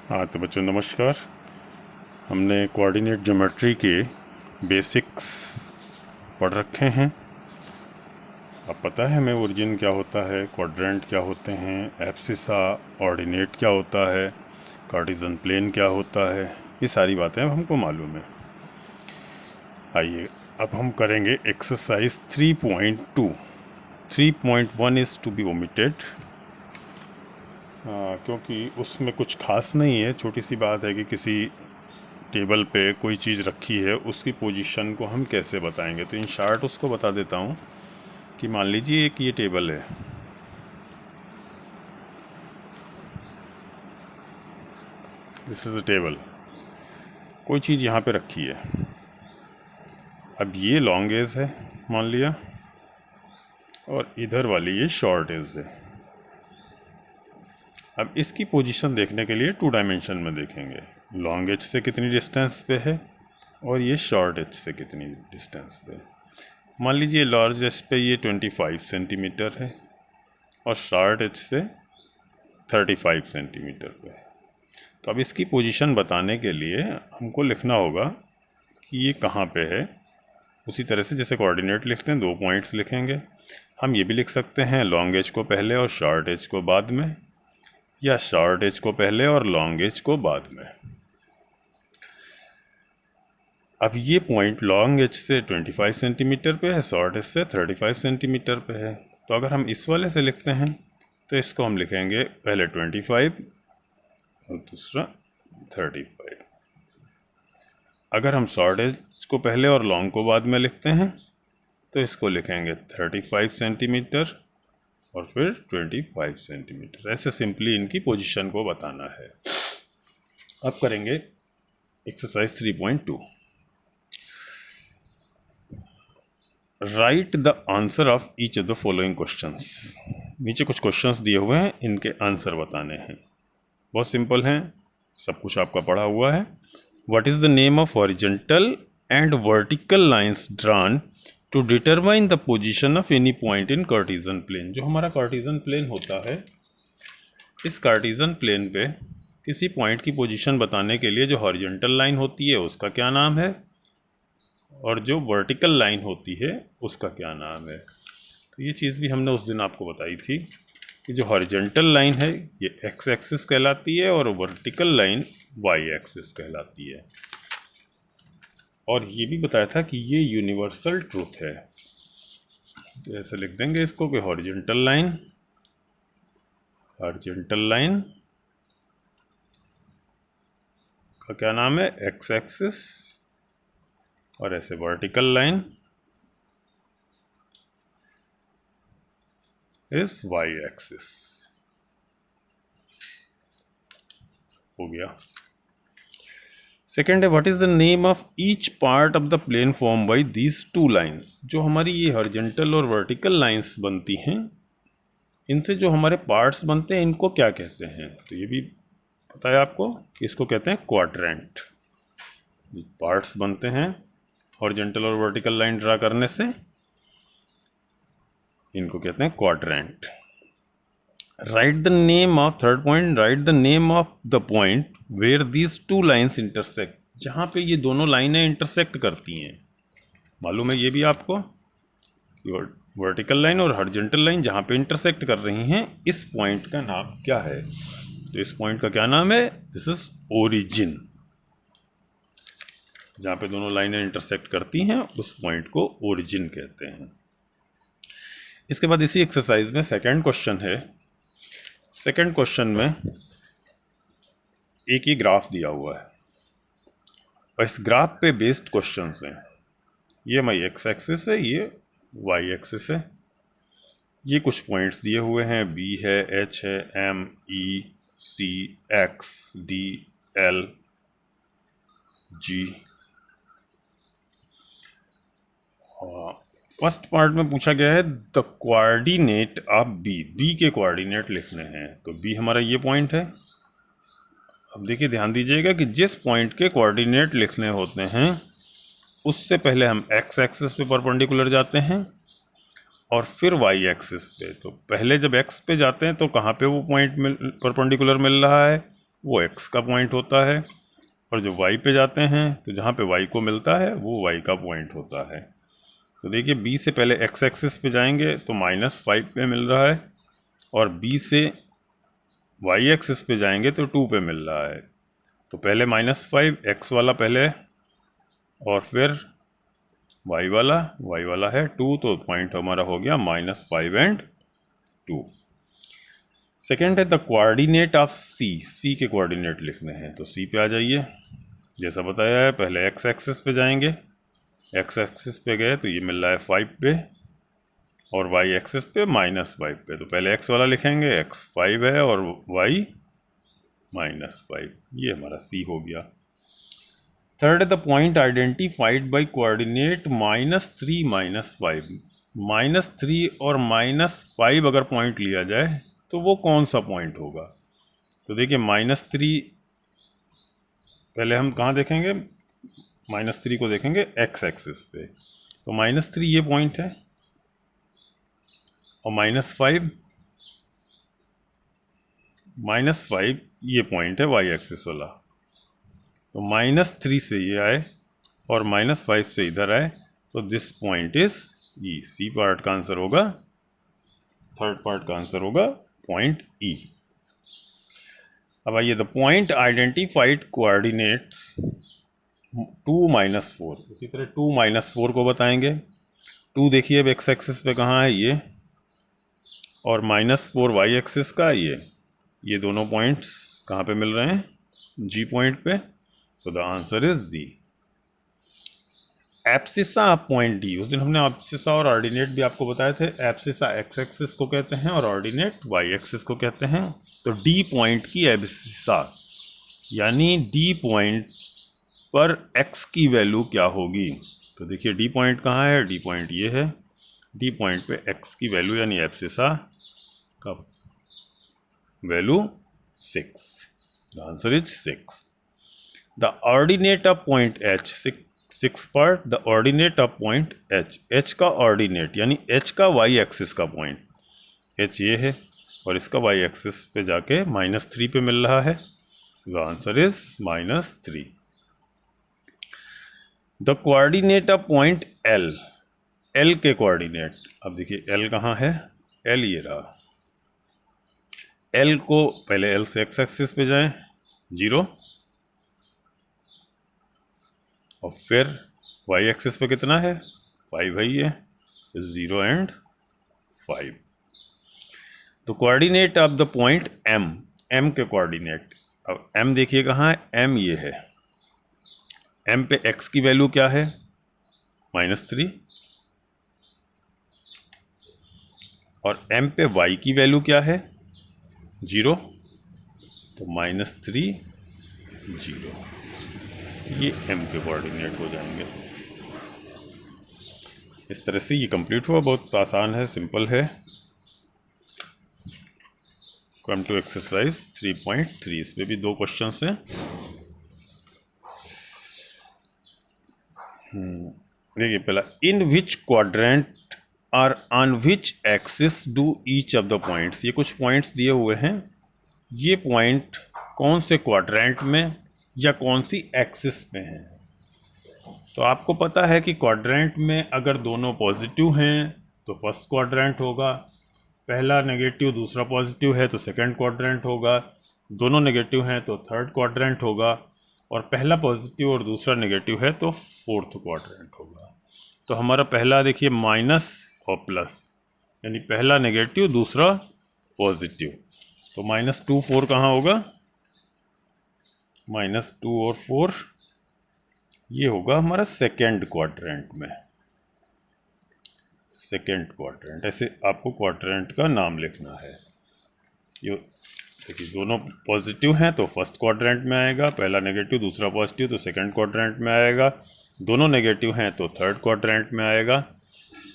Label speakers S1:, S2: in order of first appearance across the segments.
S1: हाँ तो बच्चों नमस्कार। हमने कोऑर्डिनेट ज्योमेट्री के बेसिक्स पढ़ रखे हैं। अब पता है हमें ओरिजिन क्या होता है, क्वाड्रेंट क्या होते हैं, एब्सिसा, ऑर्डिनेट क्या होता है, कार्टेशियन प्लेन क्या होता है, ये सारी बातें अब हमको मालूम है। आइए अब हम करेंगे exercise 3.2। 3.1 is to be omitted क्योंकि उसमें कुछ खास नहीं है। छोटी सी बात है कि किसी टेबल पे कोई चीज़ रखी है, उसकी पोजीशन को हम कैसे बताएंगे। तो इन शार्ट उसको बता देता हूँ कि मान लीजिए एक ये टेबल है, दिस इज़ अ टेबल, कोई चीज़ यहाँ पे रखी है। अब ये लॉन्ग एज है मान लिया, और इधर वाली ये शॉर्ट एज है। अब इसकी पोजीशन देखने के लिए 2 डायमेंशन में देखेंगे, लॉन्ग एज से कितनी डिस्टेंस पे है और ये शॉर्ट एज से कितनी डिस्टेंस पे है। मान लीजिए लार्ज एज पे ये 25 सेंटीमीटर है और शॉर्ट एज से 35 सेंटीमीटर पे है। तो अब इसकी पोजीशन बताने के लिए हमको लिखना होगा कि ये कहाँ पे है। उसी तरह से जैसे कोऑर्डिनेट लिखते हैं, 2 पॉइंट्स लिखेंगे। हम ये भी लिख सकते हैं लॉन्ग एज को पहले और शॉर्ट एज को बाद में, या शॉर्ट एज को पहले और लॉन्ग एज को बाद में। अब ये पॉइंट लॉन्ग एज से 25 सेंटीमीटर पे है, शॉर्ट एज से 35 सेंटीमीटर पे है। तो अगर हम इस वाले से लिखते हैं तो इसको हम लिखेंगे पहले 25 और दूसरा 35। अगर हम शॉर्ट एज को पहले और लॉन्ग को बाद में लिखते हैं तो इसको लिखेंगे 35 सेंटीमीटर और फिर 25 सेंटीमीटर। ऐसे सिंपली इनकी पोजीशन को बताना है। अब करेंगे exercise 3.2। Right the answer of each of the following questions. नीचे कुछ क्वेश्चंस दिए हुए हैं, इनके आंसर बताने हैं। बहुत सिंपल हैं, सब कुछ आपका पढ़ा हुआ है। What is the name of horizontal and vertical lines drawn to determine the position of any point in Cartesian plane. जो हमारा कार्टेशियन प्लेन होता है, इस कार्टेशियन प्लेन पे किसी पॉइंट की पोजीशन बताने के लिए जो हॉरिजॉन्टल लाइन होती है उसका क्या नाम है, और जो वर्टिकल लाइन होती है उसका क्या नाम है। तो ये चीज़ भी हमने उस दिन आपको बताई थी कि जो हॉरिजॉन्टल लाइन है ये एक्स एक्सिस कहलाती है और वर्टिकल लाइन वाई एक्सिस कहलाती है। और ये भी बताया था कि ये यूनिवर्सल ट्रूथ है। तो ऐसे लिख देंगे इसको कि हॉरिजॉन्टल लाइन का क्या नाम है, एक्स एक्सिस, और ऐसे vertical line is Y axis. हो गया। सेकेंड है what is the name of each part of the plane form by these 2 lines. जो हमारी ये हॉरिजॉन्टल और वर्टिकल लाइन्स बनती हैं, इनसे जो हमारे पार्ट्स बनते हैं इनको क्या कहते हैं। तो ये भी पता है आपको कि इसको कहते हैं क्वाड्रेंट। पार्ट्स बनते हैं हॉरिजॉन्टल और वर्टिकल लाइन ड्रा करने से, इनको कहते हैं quadrant. Right the name of, third point, right the name of the point where these 2 lines intersect. जहाँ पे ये दोनों लाइनें इंटरसेक्ट करती हैं, मालूम है ये भी आपको कि वर्टिकल लाइन और हॉरिजॉन्टल लाइन जहाँ पे इंटरसेक्ट कर रही हैं, इस पॉइंट का नाम क्या है। तो इस पॉइंट का क्या नाम है, दिस इज ओरिजिन। जहाँ पे दोनों लाइनें इंटरसेक्ट करती हैं उस पॉइंट को ओरिजिन कहते हैं। इसके बाद इसी एक्सरसाइज में सेकंड क्वेश्चन है। सेकंड क्वेश्चन में एक ही ग्राफ दिया हुआ है और इस ग्राफ पे बेस्ड क्वेश्चंस हैं। ये हमारी एक्स एक्सिस है, ये वाई एक्सिस है। ये कुछ पॉइंट्स दिए हुए हैं, बी है, एच है, M, E, C, X, D, L, G. First part में पूछा गया है the coordinate of B. B के कोऑर्डिनेट लिखने हैं। तो बी हमारा ये पॉइंट है। अब देखिए ध्यान दीजिएगा कि जिस पॉइंट के कोऑर्डिनेट लिखने होते हैं उससे पहले हम एक्स एक्सिस पे परपेंडिकुलर जाते हैं और फिर वाई एक्सिस पे। तो पहले जब एक्स पे जाते हैं तो कहाँ पे वो पॉइंट परपेंडिकुलर मिल रहा है, वो x का पॉइंट होता है, और जो y पे जाते हैं तो जहाँ पे y को मिलता है वो y का पॉइंट होता है। तो देखिए b से पहले x एक्सिस पे जाएंगे तो -5 पे मिल रहा है, और b से y एक्सिस पे जाएंगे तो 2 पे मिल रहा है। तो पहले -5 x वाला पहले, और फिर y वाला है 2, तो पॉइंट हमारा हो गया -5 एंड 2। सेकेंड है द कोऑर्डिनेट ऑफ सी के कोऑर्डिनेट लिखने हैं, तो सी पे आ जाइए। जैसा बताया है पहले x एक्सिस पे जाएंगे, x एक्सिस पे गए तो ये मिल रहा है 5 पे, और y एक्सिस पे -5 पे, तो पहले x वाला लिखेंगे, x 5 है और y -5, ये हमारा सी हो गया। थर्ड है the point identified by coordinate -3 -5। -3 और -5 अगर पॉइंट लिया जाए तो वो कौन सा पॉइंट होगा? तो देखिए -3 पहले हम कहाँ देखेंगे, -3 को देखेंगे x एक्सिस पे, तो -3 ये पॉइंट है, और -5 ये पॉइंट है y एक्सिस वाला। तो -3 से ये आए और -5 से इधर आए, तो this point is E. C part का आंसर होगा, थर्ड पार्ट का आंसर होगा पॉइंट ई। अब आइए द पॉइंट आइडेंटिफाइड कोऑर्डिनेट्स 2 -4, इसी तरह 2 -4 को बताएंगे। 2 देखिए अब x एक्सिस पे कहाँ है, ये, और -4 y एक्सिस का ये दोनों पॉइंट्स कहाँ पे मिल रहे हैं, जी पॉइंट पे, तो the answer is G. Abscissa of point D, उस दिन हमने एब्सिसा और ऑर्डिनेट भी आपको बताए थे। एब्सिसा x एक्सिस को कहते हैं और ऑर्डिनेट y एक्सिस को कहते हैं। तो डी पॉइंट की एब्सिसा यानी डी पॉइंट पर x की वैल्यू क्या होगी? तो देखिए डी पॉइंट कहाँ है, डी पॉइंट ये है, डी पॉइंट पे x की वैल्यू यानी एब्सिसा का value 6, the answer is 6। The ordinate of point h, 6 part, the ordinate of point h, h का ऑर्डिनेट यानी h का y एक्सिस का पॉइंट, h ये है और इसका y एक्सिस पे जाके -3 पे मिल रहा है, the answer is -3। The coordinate of point L, L के कोऑर्डिनेट, अब देखिए L कहाँ है, L ये रहा। L को पहले L से x एक्सिस पे जाएं 0, और फिर y एक्सिस पे कितना है 5 है ये, तो 0 एंड 5। तो coordinate of the point M, M के कोऑर्डिनेट, अब M देखिए कहाँ है, M ये है। M पे x की वैल्यू क्या है -3, और M पे y की वैल्यू क्या है 0, तो -3 0, ये M के कोऑर्डिनेट हो जाएंगे। इस तरह से ये कंप्लीट हुआ, बहुत आसान है, सिंपल है। कम टू एक्सरसाइज 3.3, इस पे भी 2 क्वेश्चंस हैं। देखिए पहला, इन विच क्वाड्रेंट और on which axis do each of the points, ये कुछ पॉइंट्स दिए हुए हैं, ये पॉइंट कौन से क्वाड्रेंट में या कौन सी एक्सिस में है? तो आपको पता है कि क्वाड्रेंट में अगर दोनों पॉजिटिव हैं तो फर्स्ट क्वाड्रेंट होगा, पहला नेगेटिव दूसरा पॉजिटिव है तो सेकंड क्वाड्रेंट होगा, दोनों नेगेटिव हैं तो थर्ड क्वाड्रेंट होगा, और पहला पॉजिटिव और दूसरा नेगेटिव है तो फोर्थ क्वाड्रेंट होगा। तो हमारा पहला देखिए माइनस और प्लस, यानी पहला नेगेटिव दूसरा पॉजिटिव, तो -2 4 कहाँ होगा, -2 और 4 ये होगा हमारा सेकेंड क्वाड्रेंट में, सेकेंड क्वाड्रेंट। ऐसे आपको क्वाड्रेंट का नाम लिखना है। ये देखिए दोनों पॉजिटिव हैं तो फर्स्ट क्वाड्रेंट में आएगा, पहला नेगेटिव दूसरा पॉजिटिव तो सेकंड क्वाड्रेंट में आएगा, दोनों नेगेटिव हैं तो थर्ड क्वाड्रेंट में आएगा,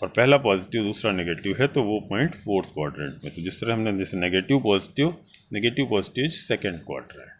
S1: और पहला पॉजिटिव दूसरा नेगेटिव है तो वो पॉइंट फोर्थ क्वाड्रेंट में। तो जिस तरह हमने जैसे नेगेटिव पॉजिटिव सेकंड क्वाड्रेंट,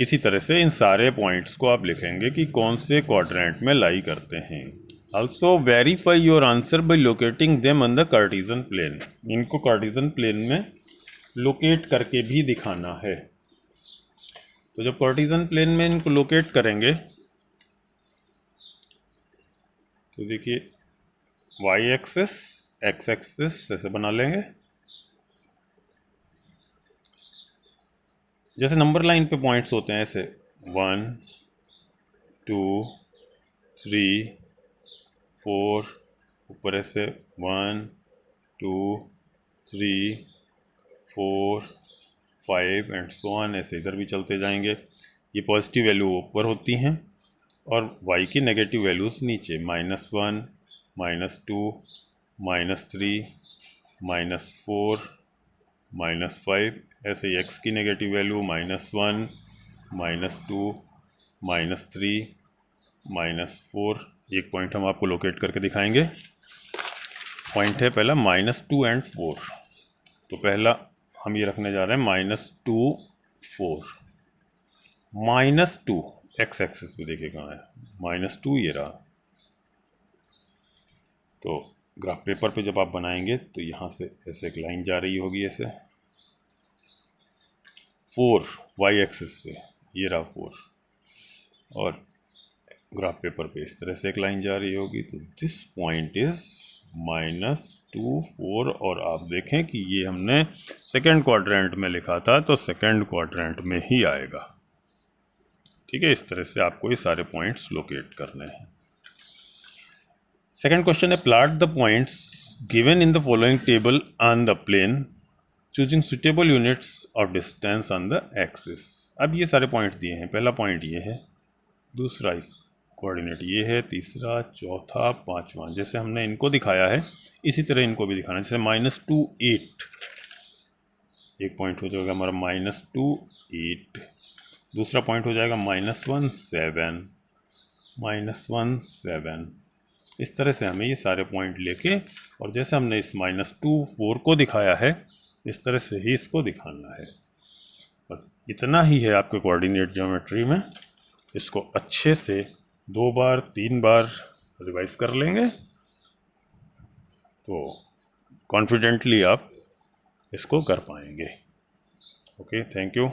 S1: इसी तरह से इन सारे पॉइंट्स को आप लिखेंगे कि कौन से क्वाड्रेंट में लाई करते हैं। Also verify your answer by locating them on the Cartesian plane, इनको कार्टेशियन प्लेन में लोकेट करके भी दिखाना है। तो जब कार्टेशियन प्लेन में इनको लोकेट करेंगे तो देखिए वाई एक्सिस एक्स एक्सिस ऐसे बना लेंगे। जैसे नंबर लाइन पे पॉइंट्स होते हैं ऐसे 1 2 3 4, ऊपर ऐसे 1 2 3 4 5 एंड सो ऑन, ऐसे इधर भी चलते जाएंगे। ये पॉजिटिव वैल्यू ऊपर होती हैं और y की नेगेटिव वैल्यूज़ नीचे, -1 -2 -3 -4 -5, ऐसे ही x की नेगेटिव वैल्यू -1 -2 -3 -4। एक पॉइंट हम आपको लोकेट करके दिखाएंगे। पॉइंट है पहला -2 एंड 4। तो पहला हम ये रखने जा रहे हैं -2 4, -2 एक्स एक्सिस पे देखिए कहाँ है, -2 ये रहा। तो ग्राफ पेपर पे जब आप बनाएंगे तो यहाँ से ऐसे एक लाइन जा रही होगी ऐसे, 4 वाई एक्सिस पे ये रहा 4, और ग्राफ पेपर पे इस तरह से एक लाइन जा रही होगी। तो दिस पॉइंट इज -2 4, और आप देखें कि ये हमने सेकेंड क्वाड्रेंट में लिखा था तो सेकेंड क्वाड्रेंट में ही आएगा। ठीक है, इस तरह से आपको ये सारे पॉइंट्स लोकेट करने हैं। सेकेंड क्वेश्चन है plot the points given in the following table on the plane choosing suitable units of distance on the axis. अब ये सारे पॉइंट्स दिए हैं, पहला पॉइंट ये है, दूसरा इस कोऑर्डिनेट ये है, तीसरा, चौथा, पांचवा। जैसे हमने इनको दिखाया है इसी तरह इनको भी दिखाना है। जैसे -2 8, एक पॉइंट हो जाएगा हमारा -2 8, दूसरा पॉइंट हो जाएगा -1 7 -1 7। इस तरह से हमें ये सारे पॉइंट लेके, और जैसे हमने इस -2 4 को दिखाया है इस तरह से ही इसको दिखाना है। बस इतना ही है आपके कोऑर्डिनेट ज्योमेट्री में। इसको अच्छे से 2 बार 3 बार रिवाइज कर लेंगे तो कॉन्फिडेंटली आप इसको कर पाएंगे। Okay, thank you.